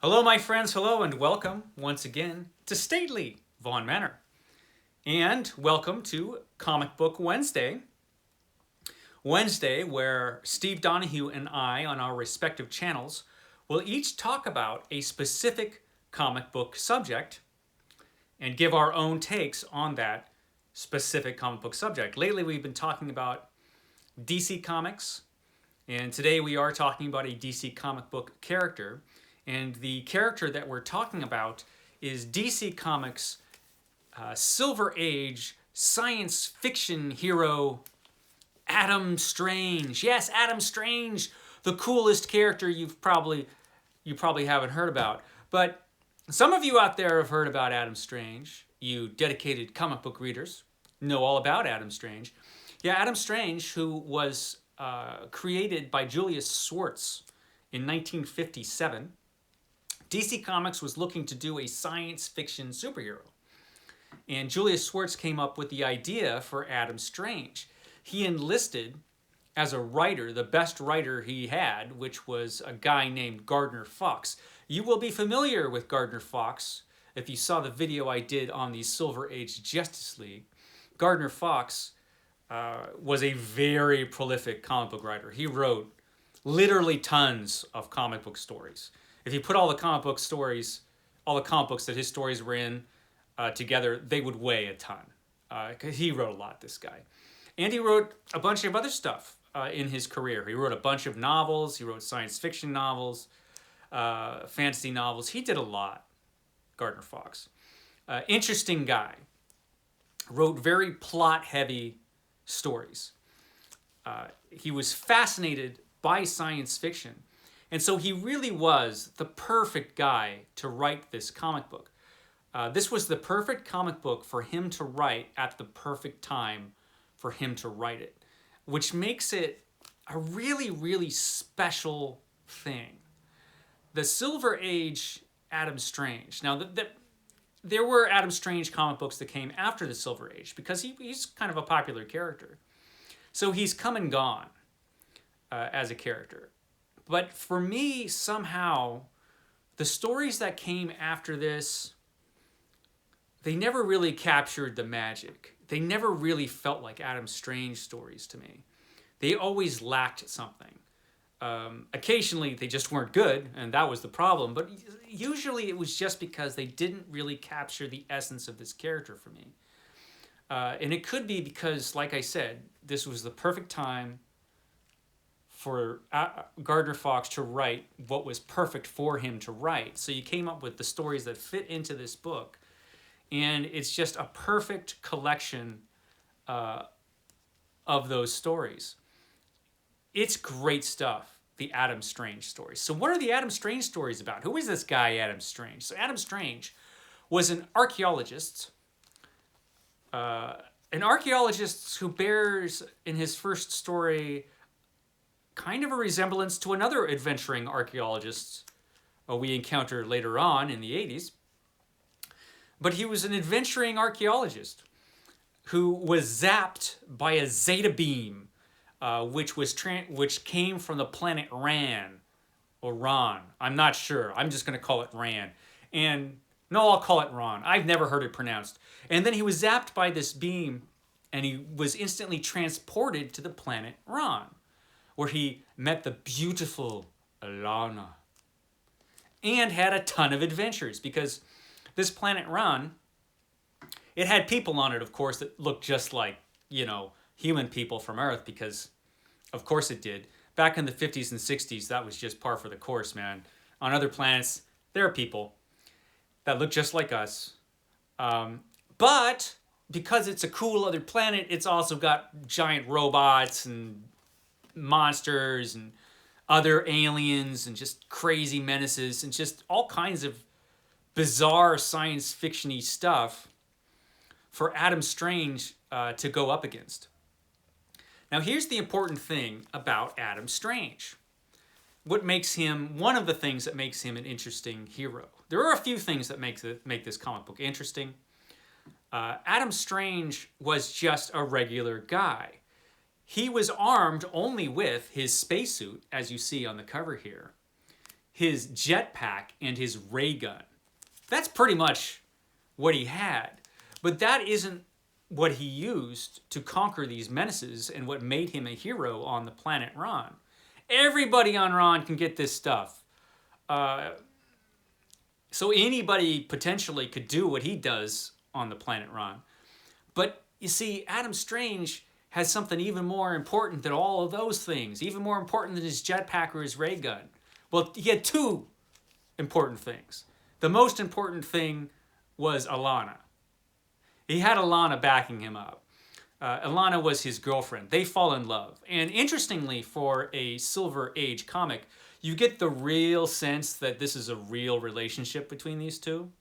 Hello, my friends. Hello, and welcome once again to stately Vaughan Manor. And welcome to Comic Book Wednesday. Wednesday, where Steve Donoghue and I, on our respective channels, will each talk about a specific comic book subject and give our own takes on that specific comic book subject. Lately, we've been talking about DC Comics, and today we are talking about a DC comic book character. And the character that we're talking about is DC Comics' Silver Age science fiction hero, Adam Strange. Yes, Adam Strange, the coolest character you probably haven't heard about. But some of you out there have heard about Adam Strange. You dedicated comic book readers know all about Adam Strange. Yeah, Adam Strange, who was created by Julius Schwartz in 1957. DC Comics was looking to do a science fiction superhero. And Julius Schwartz came up with the idea for Adam Strange. He enlisted as a writer, the best writer he had, which was a guy named Gardner Fox. You will be familiar with Gardner Fox if you saw the video I did on the Silver Age Justice League. Gardner Fox was a very prolific comic book writer. He wrote literally tons of comic book stories. If you put all the comic book stories, all the comic books that his stories were in together, they would weigh a ton. Because he wrote a lot, this guy. And he wrote a bunch of other stuff in his career. He wrote a bunch of novels. He wrote science fiction novels, fantasy novels. He did a lot, Gardner Fox. Interesting guy. Wrote very plot-heavy stories. He was fascinated by science fiction. And so he really was the perfect guy to write this comic book. This was the perfect comic book for him to write at the perfect time for him to write it, which makes it a really, really special thing. The Silver Age Adam Strange. Now, there were Adam Strange comic books that came after the Silver Age because he's kind of a popular character. So he's come and gone as a character. But for me, somehow, the stories that came after this, they never really captured the magic. They never really felt like Adam Strange stories to me. They always lacked something. Occasionally, they just weren't good, and that was the problem. But usually, it was just because they didn't really capture the essence of this character for me. And it could be because, like I said, this was the perfect time for Gardner Fox to write what was perfect for him to write. So you came up with the stories that fit into this book. And it's just a perfect collection of those stories. It's great stuff, the Adam Strange stories. So what are the Adam Strange stories about? Who is this guy, Adam Strange? So Adam Strange was an archaeologist who bears in his first story kind of a resemblance to another adventuring archaeologist we encounter later on in the 80s. But he was an adventuring archaeologist who was zapped by a zeta beam, which came from the planet Ran, or Ron. I'm not sure. I'm just going to call it Ran. And no, I'll call it Ron. I've never heard it pronounced. And then he was zapped by this beam, and he was instantly transported to the planet Ron, where he met the beautiful Alana and had a ton of adventures because this planet Ron, it had people on it, of course, that looked just like, human people from Earth because, of course it did. Back in the 50s and 60s, that was just par for the course, man. On other planets, there are people that look just like us. But because it's a cool other planet, it's also got giant robots and monsters and other aliens and just crazy menaces and just all kinds of bizarre science fiction-y stuff for Adam Strange to go up against. Now here's the important thing about Adam Strange. One of the things that makes him an interesting hero. There are a few things that make this comic book interesting. Adam Strange was just a regular guy. He was armed only with his spacesuit, as you see on the cover here. his jetpack and his ray gun. That's pretty much what he had. But that isn't what he used to conquer these menaces and what made him a hero on the planet Ron. Everybody on Ron can get this stuff. So anybody potentially could do what he does on the planet Ron. But you see, Adam Strange has something even more important than all of those things, even more important than his jetpack or his ray gun. Well, he had two important things. The most important thing was Alana. He had Alana backing him up. Alana was his girlfriend. They fall in love. And interestingly, for a Silver Age comic, you get the real sense that this is a real relationship between these two.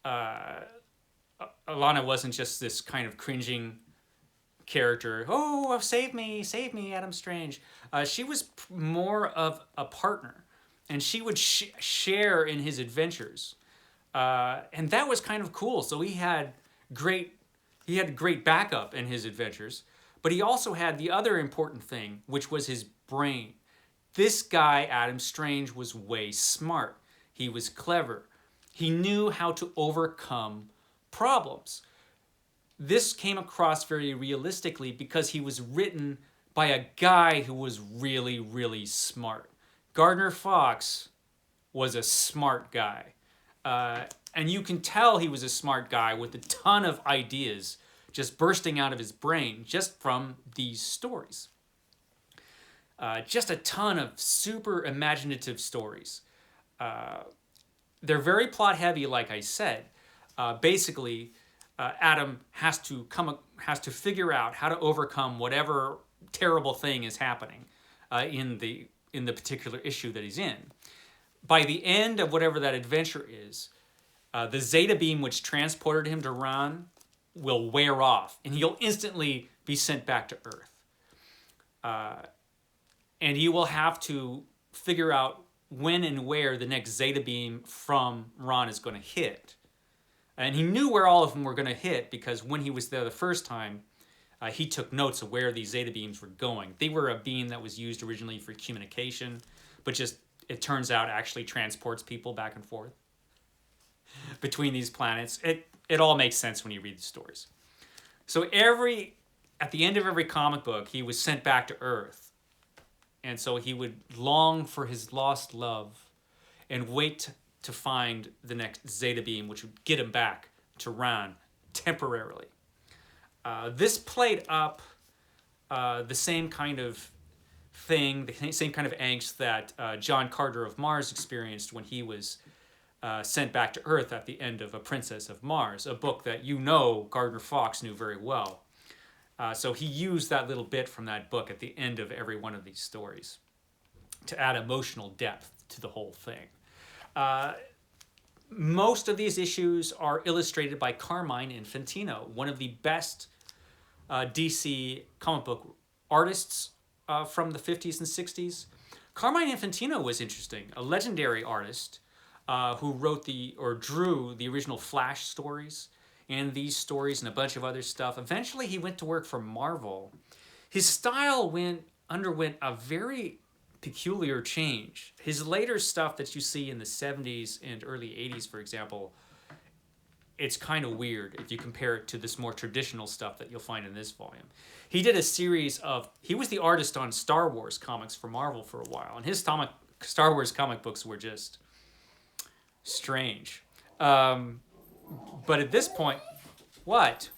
Alana wasn't just this kind of cringing character. Oh, save me, Adam Strange. She was more of a partner, and she would share in his adventures. And that was kind of cool. So he had great backup in his adventures, but he also had the other important thing, which was his brain. This guy, Adam Strange, was way smart. He was clever. He knew how to overcome problems. This came across very realistically because he was written by a guy who was really, really smart. Gardner Fox was a smart guy. And you can tell he was a smart guy with a ton of ideas just bursting out of his brain just from these stories. Just a ton of super imaginative stories. They're very plot heavy, like I said. Basically, Adam has to figure out how to overcome whatever terrible thing is happening in the particular issue that he's in. By the end of whatever that adventure is, the Zeta beam which transported him to Ron will wear off, and he'll instantly be sent back to Earth. And he will have to figure out when and where the next Zeta beam from Ron is going to hit. And he knew where all of them were going to hit because when he was there the first time, he took notes of where these Zeta beams were going. They were a beam that was used originally for communication, but just, it turns out, actually transports people back and forth between these planets. It all makes sense when you read the stories. So at the end of every comic book, he was sent back to Earth. And so he would long for his lost love and wait to find the next Zeta beam, which would get him back to Ron temporarily. This played up the same kind of thing, the same kind of angst that John Carter of Mars experienced when he was sent back to Earth at the end of A Princess of Mars, a book that Gardner Fox knew very well. So he used that little bit from that book at the end of every one of these stories to add emotional depth to the whole thing. Most of these issues are illustrated by Carmine Infantino, one of the best DC comic book artists from the 50s and 60s. Carmine Infantino was interesting, a legendary artist who drew the original Flash stories and these stories and a bunch of other stuff. Eventually, he went to work for Marvel. His style underwent a very peculiar change. His later stuff that you see in the 70s and early 80s, for example, it's kind of weird if you compare it to this more traditional stuff that you'll find in this volume. He did a series he was the artist on Star Wars comics for Marvel for a while, and his Star Wars comic books were just strange. But at this point, what?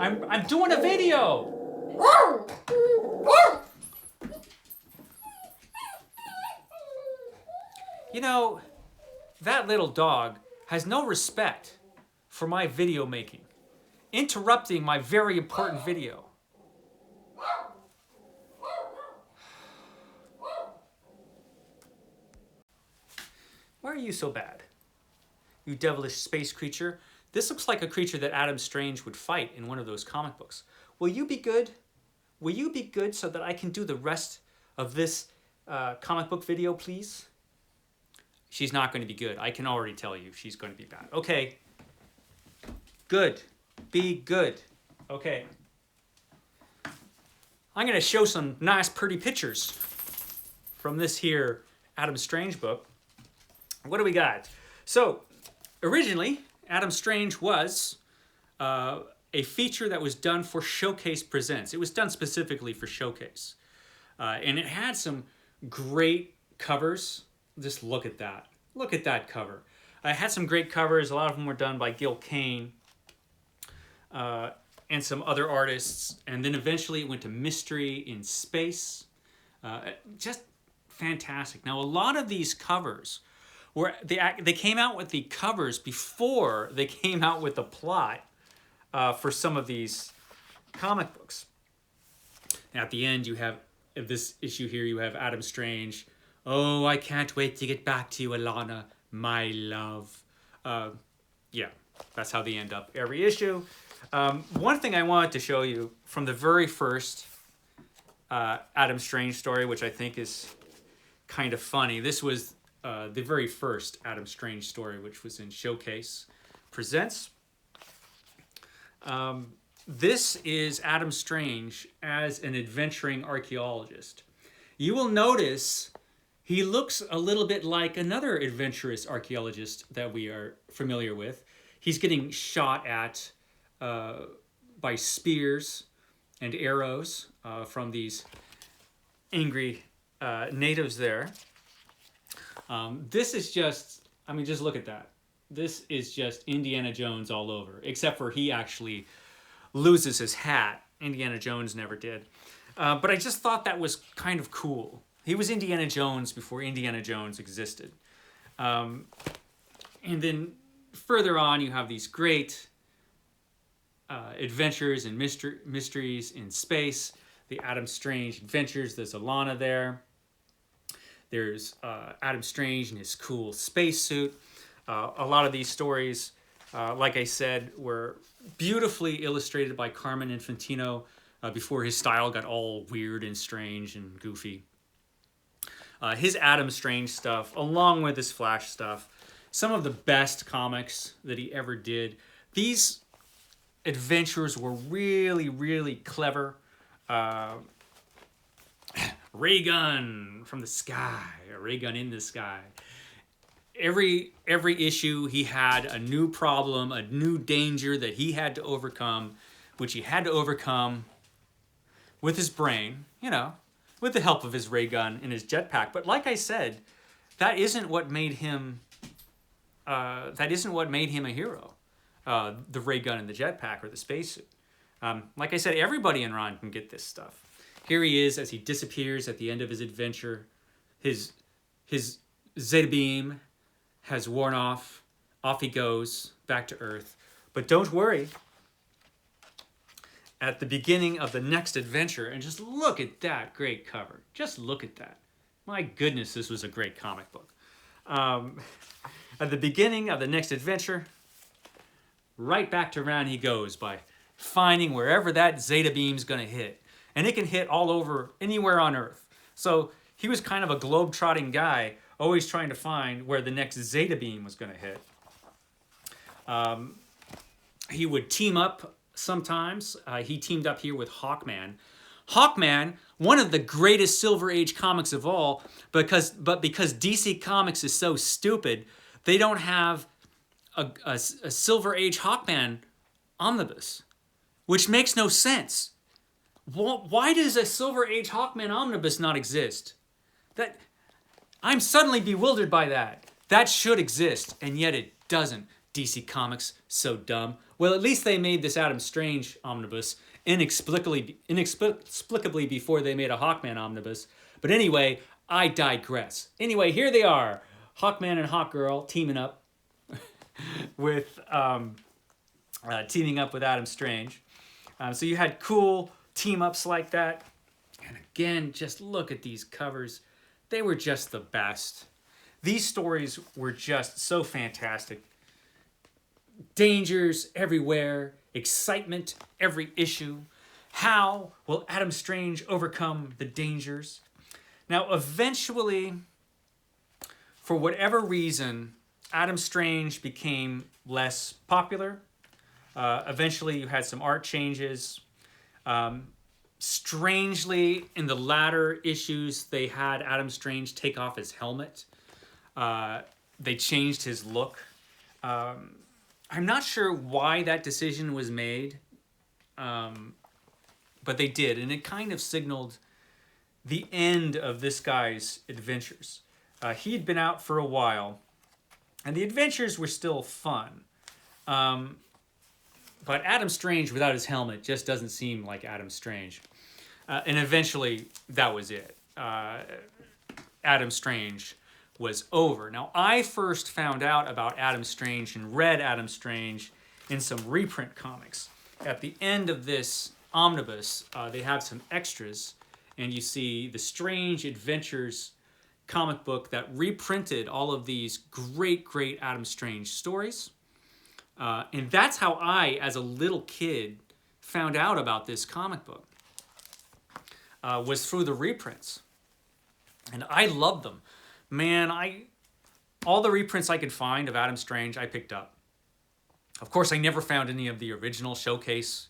I'm doing a video. You know, that little dog has no respect for my video making, interrupting my very important video. Why are you so bad? You devilish space creature. This looks like a creature that Adam Strange would fight in one of those comic books. Will you be good? Will you be good so that I can do the rest of this comic book video, please? She's not going to be good. I can already tell you she's going to be bad. Okay. Good. Be good. Okay. I'm going to show some nice, pretty pictures. from this here Adam Strange book, what do we got? So, originally, Adam Strange was a feature that was done for Showcase Presents. It was done specifically for Showcase. And it had some great covers. Just look at that. Look at that cover. It had some great covers. A lot of them were done by Gil Kane and some other artists. And then eventually it went to Mystery in Space. Just fantastic. Now, a lot of these covers they came out with the covers before they came out with the plot for some of these comic books. And at the end, you have this issue here. You have Adam Strange. Oh, I can't wait to get back to you, Alana, my love. Yeah, that's how they end up every issue. One thing I wanted to show you from the very first Adam Strange story, which I think is kind of funny. This was the very first Adam Strange story, which was in Showcase Presents. This is Adam Strange as an adventuring archaeologist. You will notice he looks a little bit like another adventurous archaeologist that we are familiar with. He's getting shot at by spears and arrows from these angry natives there. This is just, I mean, just look at that. This is just Indiana Jones all over, except for he actually loses his hat. Indiana Jones never did. But I just thought that was kind of cool. He was Indiana Jones before Indiana Jones existed. And then further on, you have these great adventures and mysteries in space. The Adam Strange adventures. There's Alana there. There's Adam Strange in his cool spacesuit. A lot of these stories, like I said, were beautifully illustrated by Carmen Infantino before his style got all weird and strange and goofy. His Adam Strange stuff, along with his Flash stuff, some of the best comics that he ever did. These adventures were really, really clever. Ray gun from the sky, a ray gun in the sky. Every issue he had a new problem, a new danger that he had to overcome, which he had to overcome with his brain, you know, with the help of his ray gun and his jetpack. But like I said, that isn't what made him a hero. The ray gun and the jetpack or the spacesuit. Like I said, everybody in Ron can get this stuff. Here he is as he disappears at the end of his adventure. His Zeta beam has worn off. Off he goes back to Earth. But don't worry. At the beginning of the next adventure, and just look at that great cover. Just look at that. My goodness, this was a great comic book. At the beginning of the next adventure, right back to Ron he goes by finding wherever that Zeta beam's going to hit. And it can hit all over, anywhere on Earth. So he was kind of a globe-trotting guy, always trying to find where the next Zeta beam was going to hit. He would team up sometimes. He teamed up here with Hawkman. Hawkman, one of the greatest Silver Age comics of all, because DC Comics is so stupid, they don't have a Silver Age Hawkman omnibus, which makes no sense. Why does a Silver Age Hawkman omnibus not exist? I'm suddenly bewildered by that. That should exist, and yet it doesn't. DC Comics, so dumb. Well, at least they made this Adam Strange omnibus inexplicably before they made a Hawkman omnibus. But anyway, I digress. Anyway, here they are. Hawkman and Hawkgirl teaming up with Adam Strange. So you had cool team-ups like that. And again, just look at these covers. They were just the best. These stories were just so fantastic. Dangers everywhere. Excitement every issue. How will Adam Strange overcome the dangers? Now, eventually, for whatever reason, Adam Strange became less popular. Eventually, you had some art changes. Strangely, in the latter issues, they had Adam Strange take off his helmet. They changed his look. I'm not sure why that decision was made, but they did, and it kind of signaled the end of this guy's adventures. He had been out for a while, and the adventures were still fun. But Adam Strange without his helmet just doesn't seem like Adam Strange. And eventually, that was it. Adam Strange was over. Now, I first found out about Adam Strange and read Adam Strange in some reprint comics. At the end of this omnibus, they have some extras, and you see the Strange Adventures comic book that reprinted all of these great Adam Strange stories. And that's how I, as a little kid, found out about this comic book, was through the reprints. And I loved them. Man, all the reprints I could find of Adam Strange, I picked up. Of course, I never found any of the original showcase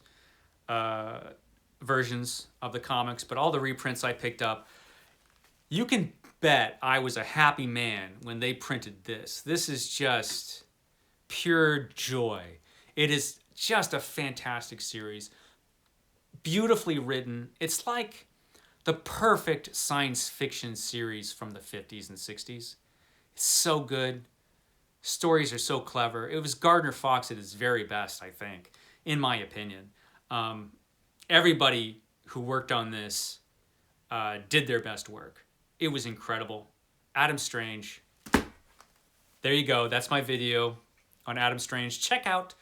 versions of the comics, but all the reprints I picked up. You can bet I was a happy man when they printed this. This is just pure joy. It is just a fantastic series. Beautifully written. It's like the perfect science fiction series from the 50s and 60s. It's so good. Stories are so clever. It was Gardner Fox at his very best, I think, in my opinion. Everybody who worked on this did their best work. It was incredible. Adam Strange. There you go. That's my video on Adam Strange. Check out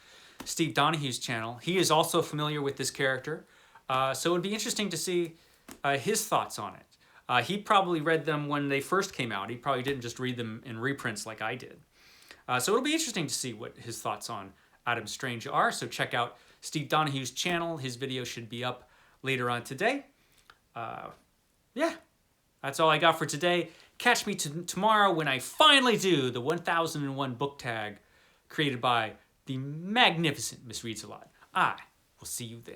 Steve Donoghue's channel. He is also familiar with this character. So it would be interesting to see his thoughts on it. He probably read them when they first came out. He probably didn't just read them in reprints like I did. So it'll be interesting to see what his thoughts on Adam Strange are. So check out Steve Donoghue's channel. His video should be up later on today. Yeah, that's all I got for today. Catch me tomorrow when I finally do the 1001 book tag created by the magnificent Miss Reads A Lot. I will see you there.